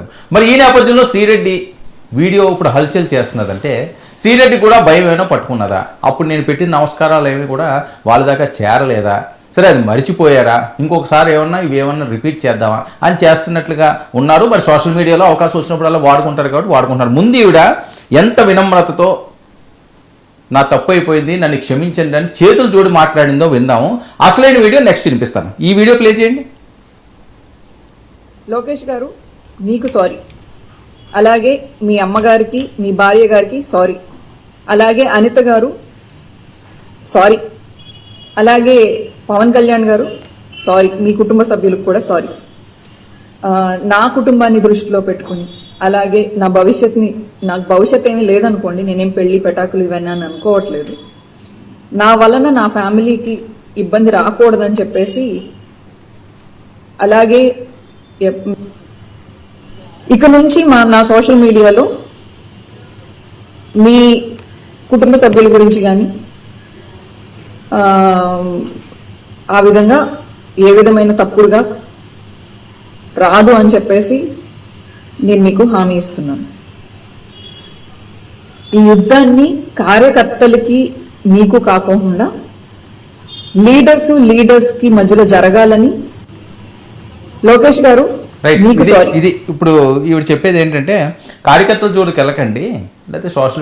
మాట్లాడదాం. మరి ఈ నేపథ్యంలో శ్రీరెడ్డి వీడియో ఇప్పుడు హల్చల్ చేస్తున్నదంటే శ్రీరెడ్డి కూడా భయం ఏమైనా పట్టుకున్నదా? అప్పుడు నేను పెట్టిన నమస్కారాలు ఏమి కూడా వాళ్ళ దాకా చేరలేదా? సరే అది మర్చిపోయారా? ఇంకొకసారి ఇవేమన్నా రిపీట్ చేద్దామా అని చేస్తున్నట్లుగా ఉన్నారు. మరి సోషల్ మీడియాలో అవకాశం వచ్చినప్పుడు అలా వాడుకుంటారు కాబట్టి వాడుకుంటారు. ముందు ఈవిడ ఎంత వినమ్రతతో నా తప్పు అయిపోయింది, నన్ను క్షమించండి అని చేతులు జోడి మాట్లాడిందో విందాము. అసలైన వీడియో నెక్స్ట్ వినిపిస్తాను. ఈ వీడియో ప్లే చేయండి. లోకేష్ గారు మీకు సారీ, అలాగే మీ అమ్మగారికి మీ భార్య గారికి సారీ, అలాగే అనిత గారు సారీ, అలాగే పవన్ కళ్యాణ్ గారు సారీ, మీ కుటుంబ సభ్యులకు కూడా సారీ. నా కుటుంబాన్ని దృష్టిలో పెట్టుకుని, అలాగే నాకు భవిష్యత్ ఏమీ లేదనుకోండి, నేనేం పెళ్లి పెటాకులు ఇవన్నీ అని అనుకోవట్లేదు. నా వలన నా ఫ్యామిలీకి ఇబ్బంది రాకూడదని చెప్పేసి, అలాగే ఇక నుంచి నా సోషల్ మీడియాలో మీ కుటుంబ సభ్యుల గురించి కానీ ఆ విధంగా ఏ విధమైన తప్పుడుగా రాదు అని చెప్పేసి నేను మీకు హామీ ఇస్తున్నాను. ఈ యుద్ధాన్ని కార్యకర్తలకి మీకు కాకుండా లీడర్స్ కి మధ్యలో జరగాలని లోకేష్ గారు మీకు సారీ. ఇది ఇప్పుడు ఈవిడ చెప్పేది ఏంటంటే కార్యకర్తల జోలికి వెళ్ళకండి, లేకపోతే సోషల్